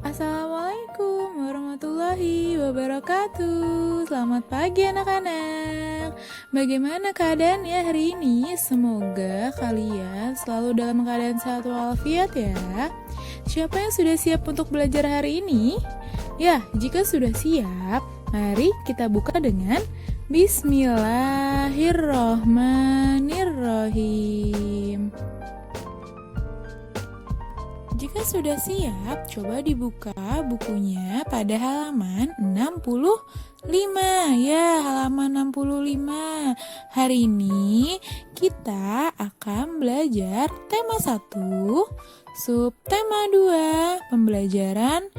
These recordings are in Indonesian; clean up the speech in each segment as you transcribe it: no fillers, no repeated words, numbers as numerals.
Assalamualaikum warahmatullahi wabarakatuh. Selamat pagi anak-anak. Bagaimana keadaannya hari ini? Semoga kalian selalu dalam keadaan sehat walafiat ya. Siapa yang sudah siap untuk belajar hari ini? Ya, jika sudah siap, mari kita buka dengan Bismillahirrohmanirrohim. Jika sudah siap, coba dibuka bukunya pada halaman 65. Ya, halaman 65. Hari ini kita akan belajar tema 1, subtema 2, pembelajaran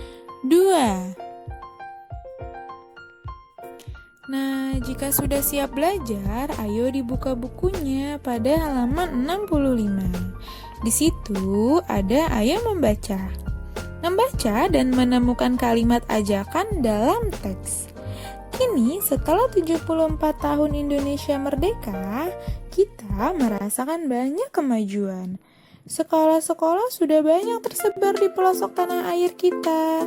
2. Nah, jika sudah siap belajar, ayo dibuka bukunya pada halaman 65. Di situ ada ayat membaca dan menemukan kalimat ajakan dalam teks. Kini setelah 74 tahun Indonesia merdeka, kita merasakan banyak kemajuan. Sekolah-sekolah sudah banyak tersebar di pelosok tanah air kita.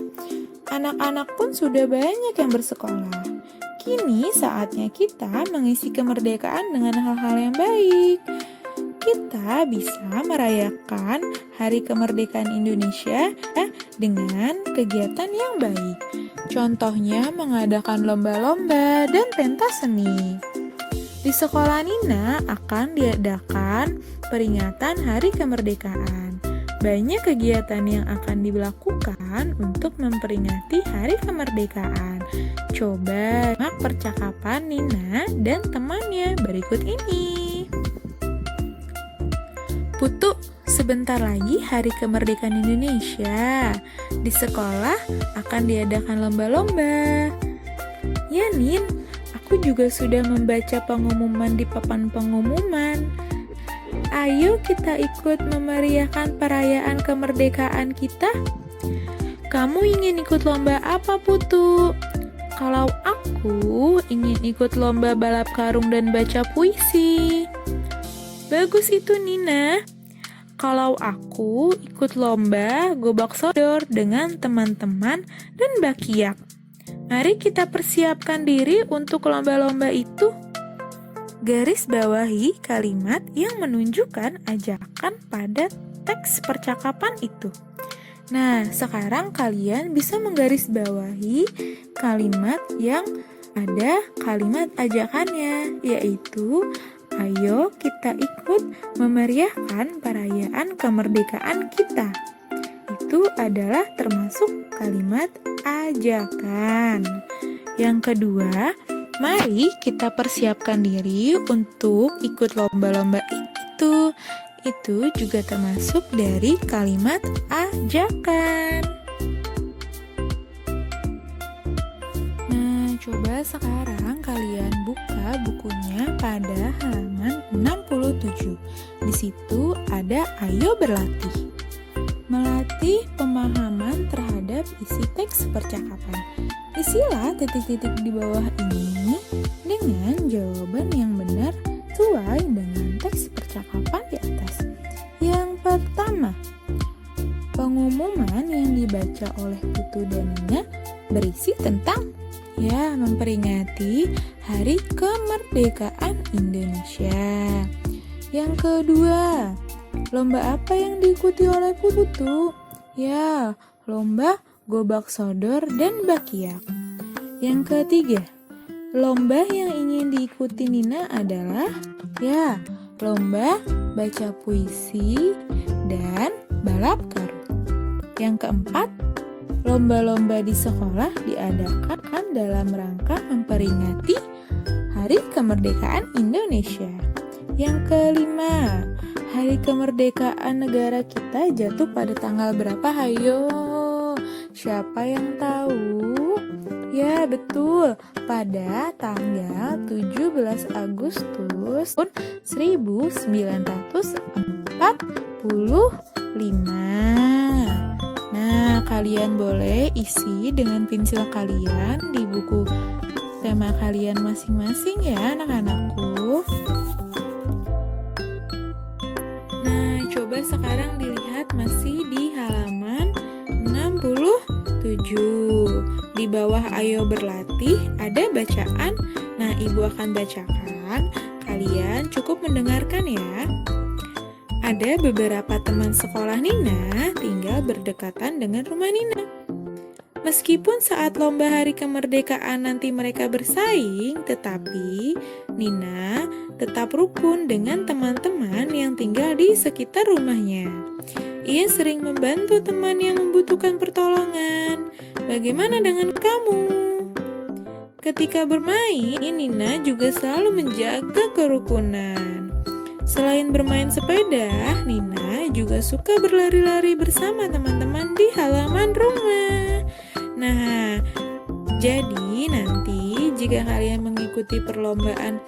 Anak-anak pun sudah banyak yang bersekolah. Kini saatnya kita mengisi kemerdekaan dengan hal-hal yang baik. Kita bisa merayakan Hari Kemerdekaan Indonesia dengan kegiatan yang baik. Contohnya mengadakan lomba-lomba dan pentas seni. Di sekolah Nina akan diadakan peringatan Hari Kemerdekaan. Banyak kegiatan yang akan dilakukan untuk memperingati Hari Kemerdekaan. Coba simak percakapan Nina dan temannya berikut ini. Putu, sebentar lagi Hari Kemerdekaan Indonesia. Di sekolah akan diadakan lomba-lomba. Ya, Nin, aku juga sudah membaca pengumuman di papan pengumuman. Ayo kita ikut memeriahkan perayaan kemerdekaan kita. Kamu ingin ikut lomba apa, Putu? Kalau aku ingin ikut lomba balap karung dan baca puisi. Bagus itu, Nina. Kalau aku ikut lomba gobak sodor dengan teman-teman dan bakiak. Mari kita persiapkan diri untuk lomba-lomba itu. Garis bawahi kalimat yang menunjukkan ajakan pada teks percakapan itu. Nah, sekarang kalian bisa menggarisbawahi kalimat yang ada kalimat ajakannya, yaitu ayo kita ikut memeriahkan perayaan kemerdekaan kita. Itu adalah termasuk kalimat ajakan. Yang kedua, mari kita persiapkan diri untuk ikut lomba-lomba itu. Itu juga termasuk dari kalimat ajakan. Nah, coba sekarang kalian buka bukunya pada halaman 67. Di situ ada ayo berlatih. Melatih pemahaman terhadap isi teks percakapan. Isilah titik-titik di bawah ini dengan jawaban yang benar sesuai dengan teks percakapan di atas. Yang pertama, pengumuman yang dibaca oleh Putu dan Nina berisi tentang memperingati Hari Kemerdekaan Indonesia. Yang kedua, lomba apa yang diikuti oleh Putu? Ya, lomba gobak sodor dan bakiak. Yang ketiga, lomba yang ingin diikuti Nina adalah lomba baca puisi dan balap karung. Yang keempat, lomba-lomba di sekolah diadakan dalam rangka memperingati Hari Kemerdekaan Indonesia. Yang kelima, Hari Kemerdekaan negara kita jatuh pada tanggal berapa? Hayo, siapa yang tahu? Ya, betul, pada tanggal 17 Agustus tahun 1945. Nah, kalian boleh isi dengan pensil kalian di buku tema kalian masing-masing ya, anak-anakku. Nah, coba sekarang dilihat masih di halaman 65. 7. Di bawah ayo berlatih ada bacaan. Nah, Ibu akan bacakan. Kalian cukup mendengarkan ya. Ada beberapa teman sekolah Nina tinggal berdekatan dengan rumah Nina. Meskipun saat lomba hari kemerdekaan nanti mereka bersaing, tetapi Nina tetap rukun dengan teman-teman yang tinggal di sekitar rumahnya. Ia sering membantu teman yang membutuhkan pertolongan. Bagaimana dengan kamu? Ketika bermain, Nina juga selalu menjaga kerukunan. Selain bermain sepeda, Nina juga suka berlari-lari bersama teman-teman di halaman rumah. Nah, jadi nanti jika kalian mengikuti perlombaan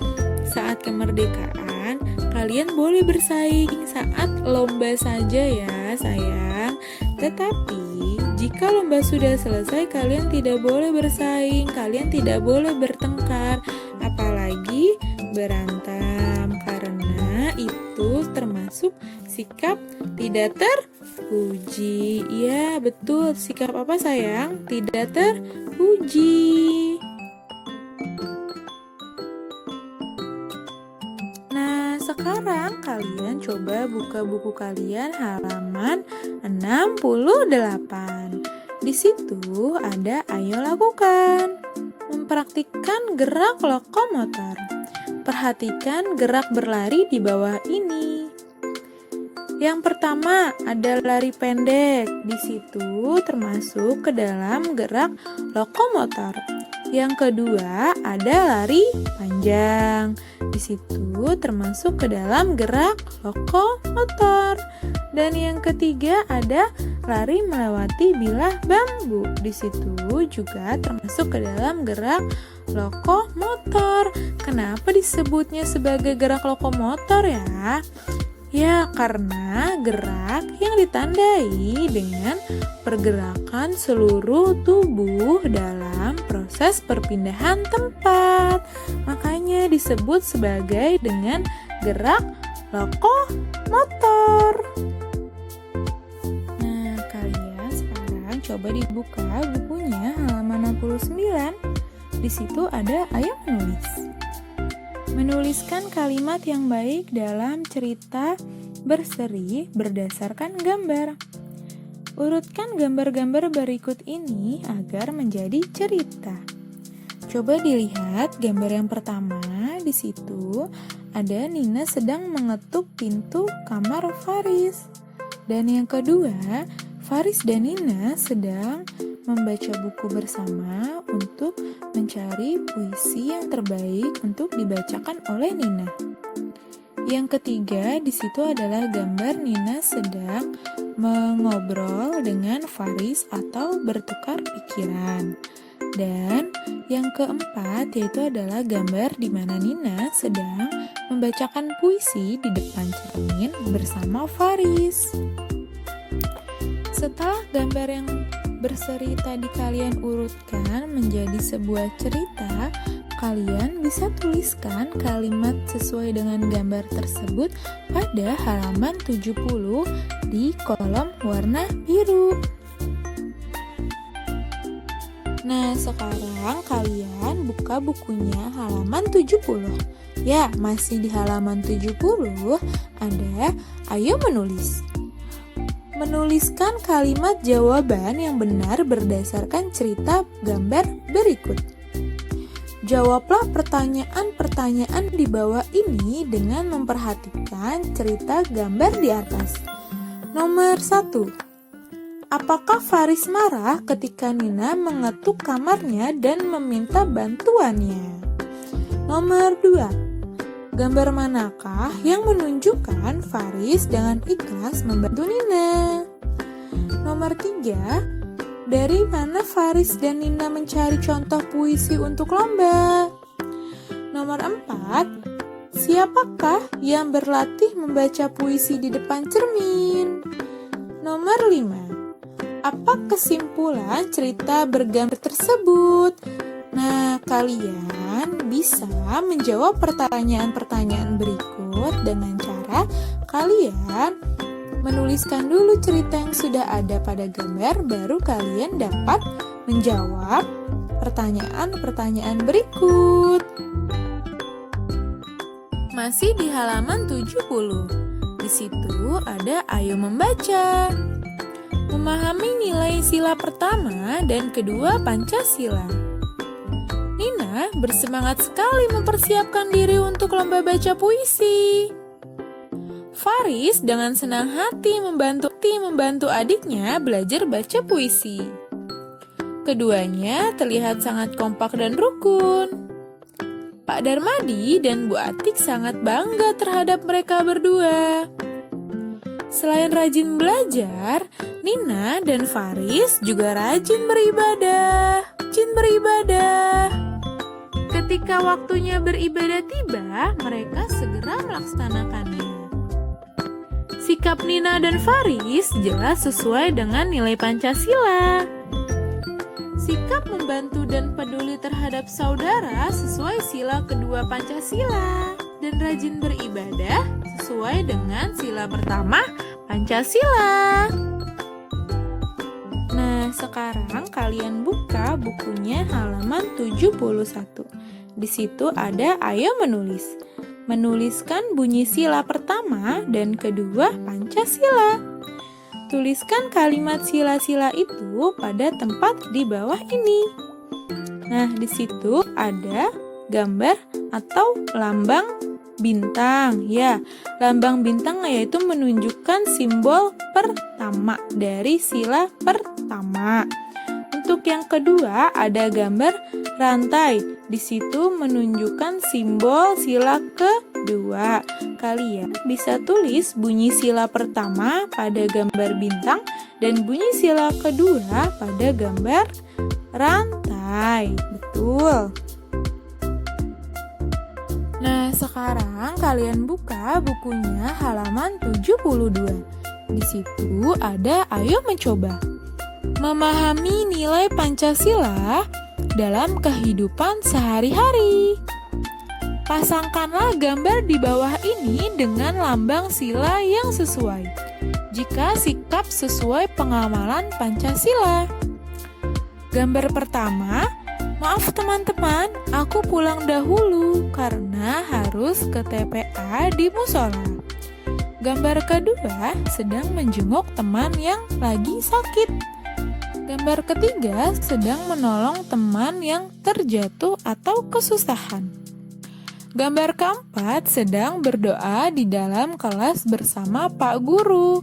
saat kemerdekaan, kalian boleh bersaing saat lomba saja ya sayang. Tetapi jika lomba sudah selesai, kalian tidak boleh bersaing, kalian tidak boleh bertengkar, apalagi berantem, karena itu termasuk sikap tidak terpuji. Ya, betul. Sikap apa sayang? Tidak terpuji. Nah, sekarang kalian coba buka buku kalian halaman 68. Di situ ada ayo lakukan. Mempraktikkan gerak lokomotor. Perhatikan gerak berlari di bawah ini. Yang pertama ada lari pendek. Di situ termasuk ke dalam gerak lokomotor. Yang kedua ada lari panjang. Di situ termasuk ke dalam gerak lokomotor. Dan yang ketiga ada lari melewati bilah bambu. Di situ juga termasuk ke dalam gerak lokomotor. Kenapa disebutnya sebagai gerak lokomotor ya? Ya, karena gerak yang ditandai dengan pergerakan seluruh tubuh dalam proses perpindahan tempat. Makanya disebut sebagai dengan gerak lokomotor. Nah, kalian sekarang coba dibuka bukunya halaman 69. Di situ ada ayo menulis. Menuliskan kalimat yang baik dalam cerita berseri berdasarkan gambar. Urutkan gambar-gambar berikut ini agar menjadi cerita. Coba dilihat gambar yang pertama. Di situ ada Nina sedang mengetuk pintu kamar Faris. Dan yang kedua, Faris dan Nina sedang membaca buku bersama untuk mencari puisi yang terbaik untuk dibacakan oleh Nina. Yang ketiga, di situ adalah gambar Nina sedang mengobrol dengan Faris atau bertukar pikiran. Dan yang keempat yaitu adalah gambar di mana Nina sedang membacakan puisi di depan cermin bersama Faris. Setelah gambar yang berseri tadi kalian urutkan menjadi sebuah cerita, kalian bisa tuliskan kalimat sesuai dengan gambar tersebut pada halaman 70 di kolom warna biru. Nah, sekarang kalian buka bukunya halaman 70. Ya, masih di halaman 70 ada ayo menulis. Menuliskan kalimat jawaban yang benar berdasarkan cerita gambar berikut. Jawablah pertanyaan-pertanyaan di bawah ini dengan memperhatikan cerita gambar di atas. Nomor 1. Apakah Faris marah ketika Nina mengetuk kamarnya dan meminta bantuannya? Nomor 2. Gambar manakah yang menunjukkan Faris dengan ikhlas membantu Nina? Nomor 3. Dari mana Faris dan Nina mencari contoh puisi untuk lomba? Nomor 4. Siapakah yang berlatih membaca puisi di depan cermin? Nomor 5. Apa kesimpulan cerita bergambar tersebut? Nah, kalian bisa menjawab pertanyaan-pertanyaan berikut dengan cara kalian Menuliskan dulu cerita yang sudah ada pada gambar, baru kalian dapat menjawab pertanyaan-pertanyaan berikut. Masih di halaman 70. Di situ ada ayo membaca. Memahami nilai sila pertama dan kedua Pancasila. Nina bersemangat sekali mempersiapkan diri untuk lomba baca puisi. Faris dengan senang hati membantu adiknya belajar baca puisi. Keduanya terlihat sangat kompak dan rukun. Pak Darmadi dan Bu Atik sangat bangga terhadap mereka berdua. Selain rajin belajar, Nina dan Faris juga rajin beribadah. Ketika waktunya beribadah tiba, mereka segera melaksanakannya. Sikap Nina dan Faris jelas sesuai dengan nilai Pancasila. Sikap membantu dan peduli terhadap saudara sesuai sila kedua Pancasila. Dan rajin beribadah sesuai dengan sila pertama Pancasila. Nah, sekarang kalian buka bukunya halaman 71. Di situ ada ayo menulis. Menuliskan bunyi sila pertama dan kedua Pancasila. Tuliskan kalimat sila-sila itu pada tempat di bawah ini. Nah, di situ ada gambar atau lambang bintang. Ya, lambang bintang yaitu menunjukkan simbol pertama dari sila pertama. Untuk yang kedua ada gambar rantai. Di situ menunjukkan simbol sila kedua. Kalian bisa tulis bunyi sila pertama pada gambar bintang dan bunyi sila kedua pada gambar rantai. Betul. Nah, sekarang kalian buka bukunya halaman 72. Di situ ada ayo mencoba. Memahami nilai Pancasila dalam kehidupan sehari-hari. Pasangkanlah gambar di bawah ini dengan lambang sila yang sesuai. Jika sikap sesuai pengamalan Pancasila. Gambar pertama, maaf teman-teman, aku pulang dahulu karena harus ke TPA di musola. Gambar kedua, sedang menjenguk teman yang lagi sakit. Gambar ketiga, sedang menolong teman yang terjatuh atau kesusahan. Gambar keempat, sedang berdoa di dalam kelas bersama Pak Guru.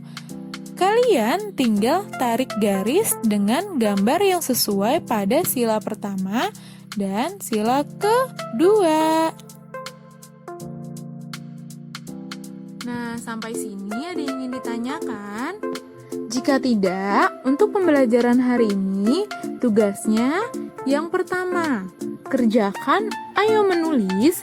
Kalian tinggal tarik garis dengan gambar yang sesuai pada sila pertama dan sila kedua. Nah, sampai sini ada yang ingin ditanyakan? Jika tidak, untuk pembelajaran hari ini, tugasnya yang pertama, kerjakan ayo menulis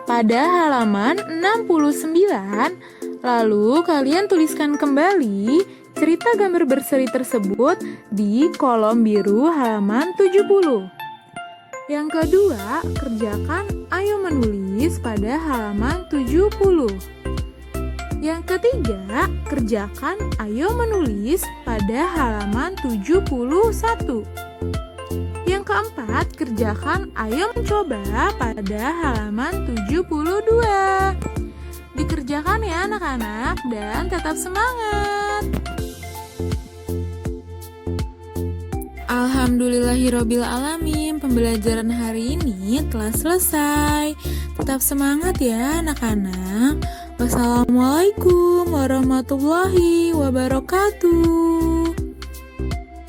pada halaman 69, lalu kalian tuliskan kembali cerita gambar berseri tersebut di kolom biru halaman 70. Yang kedua, kerjakan ayo menulis pada halaman 70. Yang ketiga, kerjakan ayo menulis pada halaman 71. Yang keempat, kerjakan ayo mencoba pada halaman 72. Dikerjakan ya anak-anak dan tetap semangat. Alhamdulillahirrabbilalamin, pembelajaran hari ini telah selesai. Tetap semangat ya anak-anak. Wassalamualaikum warahmatullahi wabarakatuh.